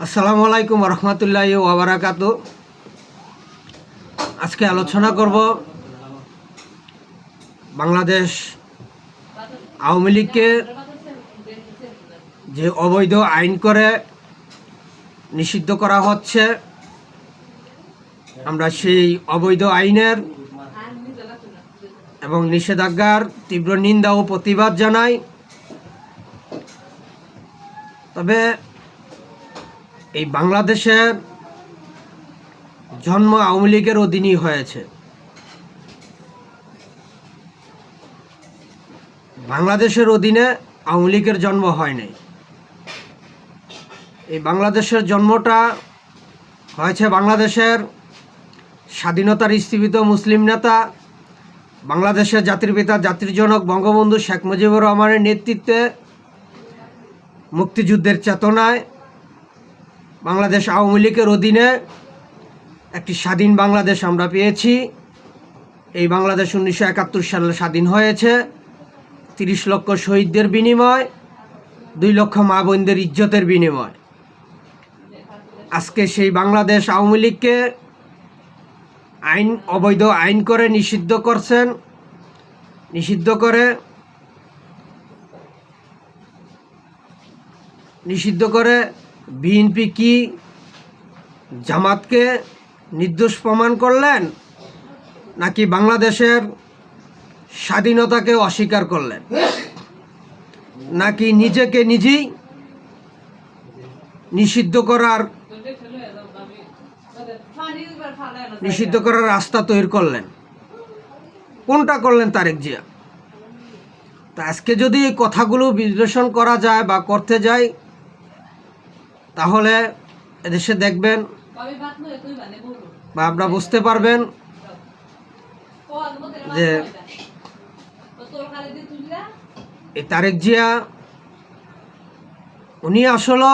আসসালামু আলাইকুম রহমতুল্লাহি ওয়া বারাকাতু। আজকে আলোচনা করব বাংলাদেশ আওয়ামী লীগকে যে অবৈধ আইন করে নিষিদ্ধ করা হচ্ছে, আমরা সেই অবৈধ আইনের এবং নিষেধাজ্ঞার তীব্র নিন্দা ও প্রতিবাদ জানাই। তবে এই বাংলাদেশের জন্ম আওয়ামী লীগের অধীনেই হয়েছে। বাংলাদেশের অধীনে আওয়ামী লীগের জন্ম হয়নি। এই বাংলাদেশের জন্মটা হয়েছে বাংলাদেশের স্বাধীনতার স্থীপিত মুসলিম নেতা, বাংলাদেশের জাতির পিতা জাতির জনক বঙ্গবন্ধু শেখ মুজিবুর রহমানের নেতৃত্বে মুক্তিযুদ্ধের চেতনায় বাংলাদেশ আওয়ামী লীগের অধীনে একটি স্বাধীন বাংলাদেশ আমরা পেয়েছি। এই বাংলাদেশ 1971 সালে স্বাধীন হয়েছে 30 লক্ষ শহীদদের বিনিময়, 2 লক্ষ মা বোনদের ইজ্জতের বিনিময়। আজকে সেই বাংলাদেশ আওয়ামী লীগকে অবৈধ আইন করে নিষিদ্ধ করে বিএনপি কি জামাতকে নির্দোষ প্রমাণ করলেন, নাকি বাংলাদেশের স্বাধীনতাকে অস্বীকার করলেন, নাকি নিজেকে নিজেই নিষিদ্ধ করার রাস্তা তৈরি করলেন? কোনটা করলেন তারেক জিয়া? তা আজকে যদি এই কথাগুলো বিশ্লেষণ করা যায় বা করতে যাই, তাহলে এদেশে দেখবেন বা আপনারা বুঝতে পারবেন যে এই তারেক জিয়া উনি আসলে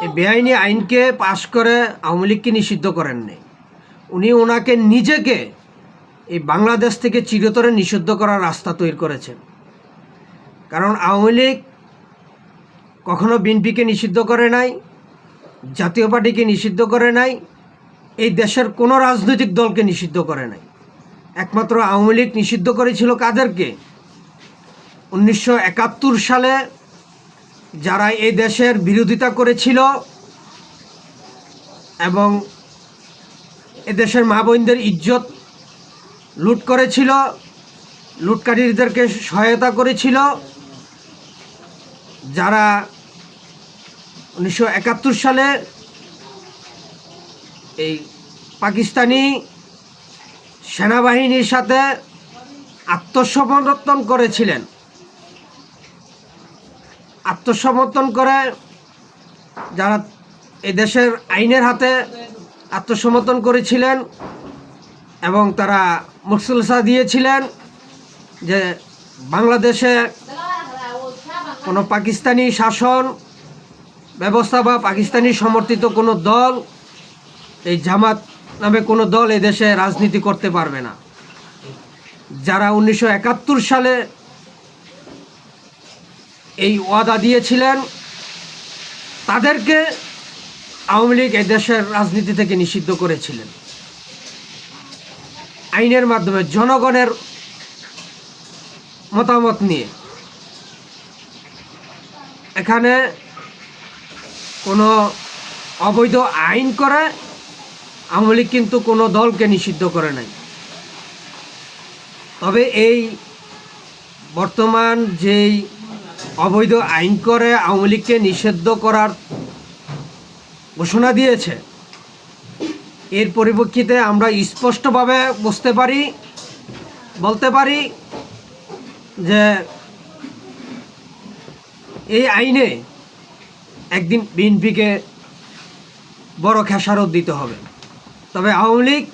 এই বেআইনি আইনকে পাশ করে আওয়ামী লীগকে নিষিদ্ধ করেননি। উনি ওনাকে নিজেকে এই বাংলাদেশ থেকে চিরতরে নিষিদ্ধ করার রাস্তা তৈরি করেছেন। কারণ আওয়ামী লীগ কখনো বিএনপিকে নিষিদ্ধ করে নাই, জাতীয় পার্টিকে নিষিদ্ধ করে নাই, এই দেশের কোনো রাজনৈতিক দলকে নিষিদ্ধ করে নাই। একমাত্র আওয়ামী লীগ নিষিদ্ধ করেছিল কাদেরকে? 1971 সালে যারা এই দেশের বিরোধিতা করেছিল এবং এদেশের মা বোনদের ইজ্জত লুট করেছিল, লুটকারীদেরকে সহায়তা করেছিল, যারা 1971 সালে এই পাকিস্তানি সেনাবাহিনীর সাথে আত্মসমর্পণ করেছিলেন। আত্মসমর্পণ করে যারা এদেশের আইনের হাতে আত্মসমর্পণ করেছিলেন এবং তারা মুসলসা দিয়েছিলেন যে বাংলাদেশে কোনো পাকিস্তানি শাসন ব্যবস্থা বা পাকিস্তানি সমর্থিত কোনো দল, এই জামাত নামে কোনো দল এদেশে রাজনীতি করতে পারবে না। যারা 1971 সালে এই ওয়াদা দিয়েছিলেন, তাদেরকে আওয়ামী লীগ এই দেশের রাজনীতি থেকে নিষিদ্ধ করেছিলেন আইনের মাধ্যমে, জনগণের মতামত নিয়ে। এখানে কোনো অবৈধ আইন করে আওয়ামী লীগ কিন্তু কোনো দলকে নিষিদ্ধ করে নাই। তবে এই বর্তমান যেই অবৈধ আইন করে আওয়ামী লীগকে নিষিদ্ধ করার ঘোষণা দিয়েছে, এর পরিপ্রেক্ষিতে আমরা স্পষ্টভাবে বলতে পারি যে এই আইনে একদিন বিএনপিকে বড় খেসারত দিতে হবে। তবে আওয়ামী লীগ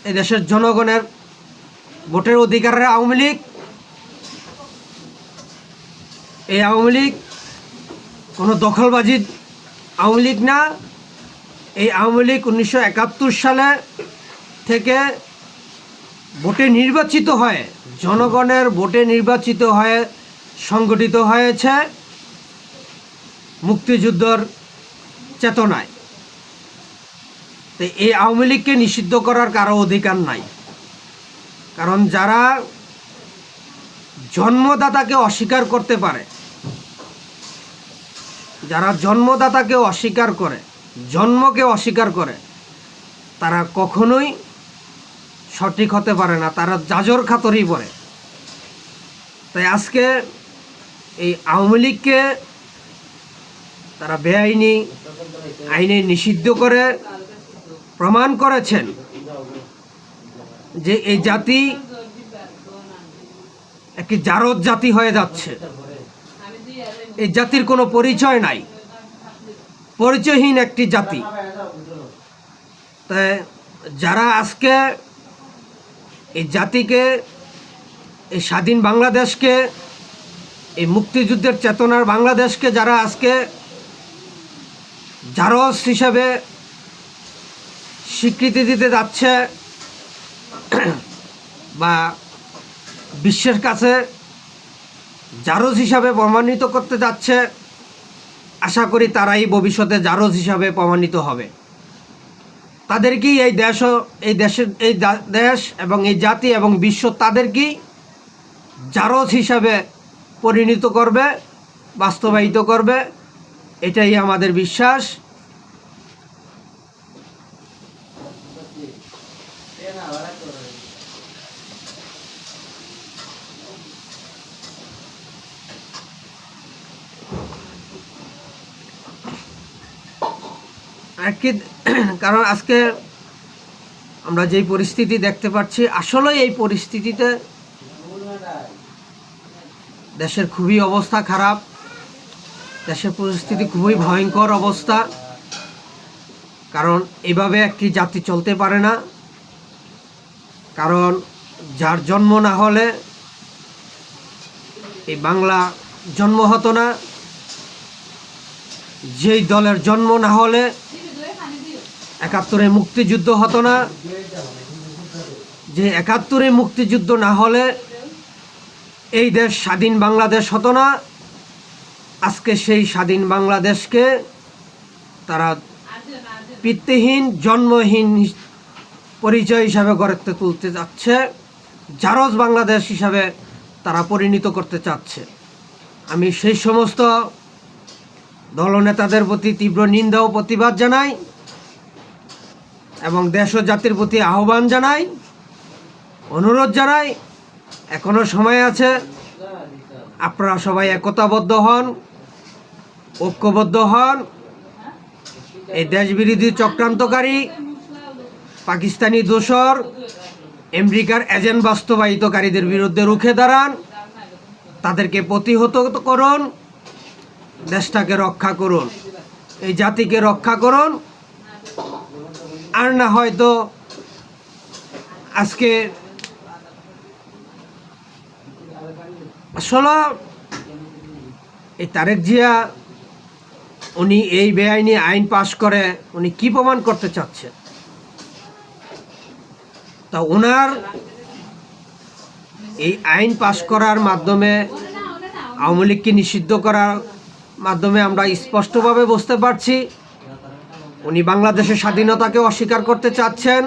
এদেশের জনগণের ভোটের অধিকারের আওয়ামী লীগ, এই আওয়ামী লীগ কোনো দখলবাজির আওয়ামী লীগ না। এই আওয়ামী লীগ 1971 সালে থেকে ভোটে নির্বাচিত হয়ে, জনগণের ভোটে নির্বাচিত হয়ে সংগঠিত হয়েছে মুক্তিযুদ্ধের চেতনায়। তো এই আওয়ামী লীগকে নিষিদ্ধ করার কারো অধিকার নাই। কারণ যারা জন্মদাতাকে অস্বীকার করতে পারে, যারা জন্মদাতাকে অস্বীকার করে, জন্মকে অস্বীকার করে, তারা কখনোই সঠিক হতে পারে না, তারা যাজর খাতরই পড়ে। তাই আজকে এই আওয়ামী লীগকে তারা বেআইনি আইনে নিষিদ্ধ করে প্রমাণ করেছেন যে এই জাতি একটি জারদ জাতি হয়ে যাচ্ছে। এই জাতির কোনো পরিচয় নাই, পরিচয়হীন একটি জাতি। তাই যারা আজকে এই জাতিকে, এই স্বাধীন বাংলাদেশকে, এই মুক্তিযুদ্ধের চেতনার বাংলাদেশকে যারা আজকে জারজ হিসাবে স্বীকৃতি দিতে যাচ্ছে বা বিশ্বের কাছে জারজ হিসাবে প্রমাণিত করতে যাচ্ছে, আশা করি তারাই ভবিষ্যতে জারজ হিসাবে প্রমাণিত হবে। তাদেরকেই এই দেশ এবং এই জাতি এবং বিশ্ব তাদেরকেই জারজ হিসাবে পরিণত করবে, বাস্তবায়িত করবে, এটাই আমাদের বিশ্বাস। কারণ আজকে আমরা যেই পরিস্থিতি দেখতে পাচ্ছি, আসলে এই পরিস্থিতিতে দেশের খুবই অবস্থা খারাপ, দেশের পরিস্থিতি খুবই ভয়ঙ্কর অবস্থা। কারণ এভাবে একটি জাতি চলতে পারে না। কারণ যার জন্ম না হলে এই বাংলা জন্ম হতো না, যেই দলের জন্ম না হলে ৭১-এ মুক্তিযুদ্ধ হতো না, যে ৭১-এ মুক্তিযুদ্ধ না হলে এই দেশ স্বাধীন বাংলাদেশ হতো না। আজকে সেই স্বাধীন বাংলাদেশকে তারা পিতৃহীন, জন্মহীন পরিচয় হিসাবে গড়ে তুলতে যাচ্ছে, জারজ বাংলাদেশ হিসাবে তারা পরিণত করতে চাচ্ছে। আমি সেই সমস্ত দলনেতাদের প্রতি তীব্র নিন্দা ও প্রতিবাদ জানাই এবং দেশ ও জাতির প্রতি আহ্বান জানাই, অনুরোধ জানাই, এখনো সময় আছে, আপনারা সবাই একতাবদ্ধ হন, ঐক্যবদ্ধ হন। এই দেশবিরোধী চক্রান্তকারী, পাকিস্তানি দোসর, আমেরিকার এজেন্ট বাস্তবায়িতকারীদের বিরুদ্ধে রুখে দাঁড়ান, তাদেরকে প্রতিহত করুন, দেশটাকে রক্ষা করুন, এই জাতিকে রক্ষা করুন। আর না হয়তো আজকে আসলে এই তারেক জিয়া উনি এই বেআইনি আইন পাশ করে উনি কি প্রমাণ করতে চাচ্ছেন? তা ওনার এই আইন পাশ করার মাধ্যমে, আওয়ামী লীগকে নিষিদ্ধ করার মাধ্যমে আমরা স্পষ্টভাবে বুঝতে পারছি উনি বাংলাদেশের স্বাধীনতাকে অস্বীকার করতে চাচ্ছেন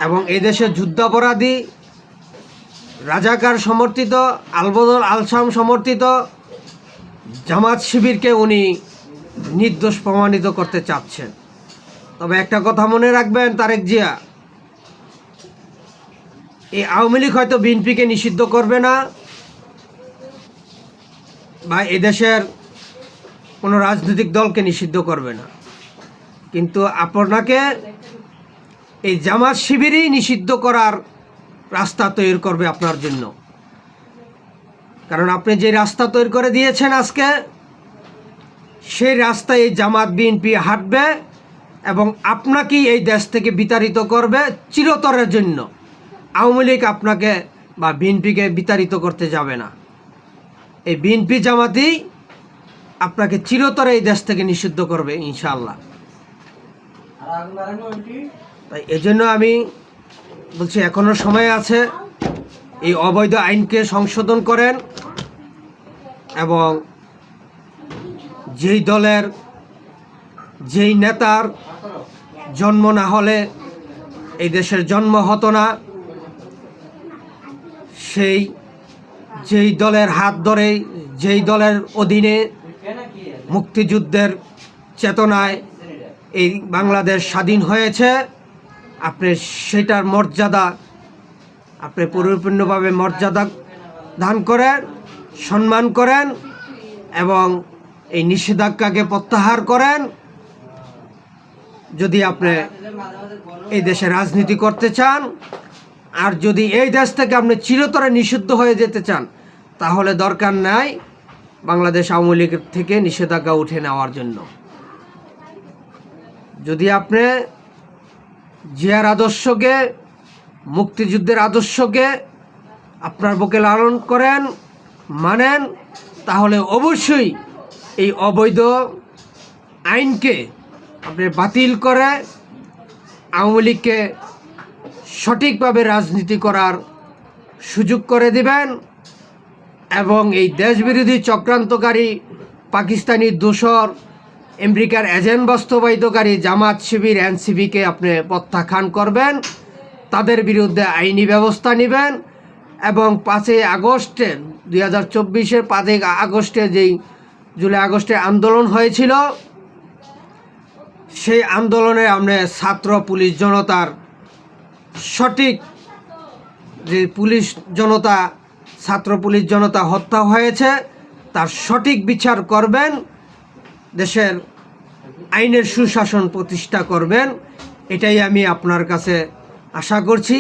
এবং এই দেশের যুদ্ধাপরাধী, রাজাকার সমর্থিত, আলবদর আলসাম সমর্থিত জামাত শিবিরকে উনি নির্দোষ প্রমাণিত করতে চাচ্ছেন। তবে একটা কথা মনে রাখবেন তারেক জিয়া, এই আওয়ামী লীগ হয়তো বিএনপিকে নিষিদ্ধ করবে না বা এদেশের কোনো রাজনৈতিক দলকে নিষিদ্ধ করবে না, কিন্তু আপনাকে এই জামাত শিবিরই নিষিদ্ধ করার রাস্তা তৈরি করবে আপনার জন্য। কারণ আপনি যে রাস্তা তৈরি করে দিয়েছেন আজকে, সেই রাস্তায় এই জামাত বিএনপি হাঁটবে এবং আপনাকেই এই দেশ থেকে বিতাড়িত করবে চিরতরের জন্য। আওয়ামী লীগ আপনাকে বা বিএনপিকে বিতাড়িত করতে যাবে না। এই বিএনপি জামাতই আপনাকে চিরতরে এই দেশ থেকে নিষিদ্ধ করবে ইনশাআল্লাহ। তাই এজন্য আমি বলছি এখনো সময় আছে, এই অবৈধ আইনকে সংশোধন করেন এবং যেই দলের যেই নেতার জন্ম না হলে এই দেশের জন্ম হতো না, যেই দলের হাত ধরে, যেই দলের অধীনে মুক্তিযুদ্ধের চেতনায় এই বাংলাদেশ স্বাধীন হয়েছে, আপনি সেটার মর্যাদা আপনি পরিপূর্ণভাবে মর্যাদা দান করেন, সম্মান করেন এবং এই নিষেধাজ্ঞাকে প্রত্যাহার করেন। যদি আপনি এই দেশে রাজনীতি করতে চান, আর যদি এই দেশ থেকে আপনি চিরতরে নিষিদ্ধ হয়ে যেতে চান, তাহলে দরকার নাই বাংলাদেশ আওয়ামী লীগের থেকে নিষেধাজ্ঞা উঠে নেওয়ার জন্য। যদি আপনি জিয়ার আদর্শকে, মুক্তিযুদ্ধের আদর্শকে আপনার বুকে লালন করেন, মানেন, তাহলে অবশ্যই এই অবৈধ আইনকে আপনি বাতিল করে আওয়ামী লীগকে সঠিকভাবে রাজনীতি করার সুযোগ করে দিবেন এবং এই দেশবিরোধী চক্রান্তকারী পাকিস্তানি দোসর, আমেরিকার এজেন্ট বাস্তবায়িতকারী জামাত, শিবির, এনসিপিকে আপনি প্রত্যাখ্যান করবেন, তাদের বিরুদ্ধে আইনি ব্যবস্থা নেবেন এবং 5ই আগস্টে 2024-এর 5ই আগস্টে যেই জুলাই আগস্টে আন্দোলন হয়েছিল, সেই আন্দোলনে আমরা ছাত্র পুলিশ জনতার সঠিক যে ছাত্র পুলিশ জনতা হত্যা হয়েছে তার সঠিক বিচার করবেন, দেশের আইনের সুশাসন প্রতিষ্ঠা করবেন। এটাই আমি আপনার কাছে আশা করছি।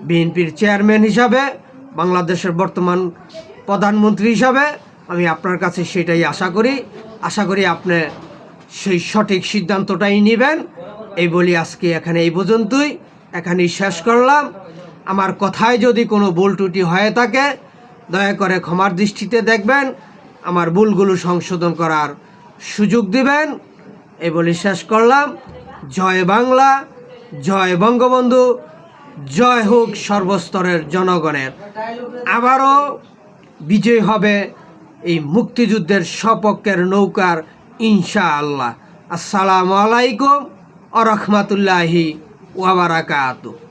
বিএনপির চেয়ারম্যান হিসাবে, বাংলাদেশের বর্তমান প্রধানমন্ত্রী হিসাবে আমি আপনার কাছে সেটাই আশা করি আপনি সেই সঠিক সিদ্ধান্তটাই নেবেন। এই বলি আজকে এই পর্যন্তই এখানেই শেষ করলাম। আমার কথায় যদি কোনো ভুল ত্রুটি হয়ে থাকে দয়া করে ক্ষমার দৃষ্টিতে দেখবেন, আমার ভুলগুলো সংশোধন করার সুযোগ দিবেন। এই বলি শেষ করলাম। জয় বাংলা, জয় বঙ্গবন্ধু, জয় হোক সর্বস্তরের জনগণের। আবারও বিজয় হবে এই মুক্তিযুদ্ধের সপক্ষের নৌকার, ইনশাআল্লাহ। আসসালামু আলাইকুম ওয়া রাহমাতুল্লাহি ওয়া বারাকাতুহু।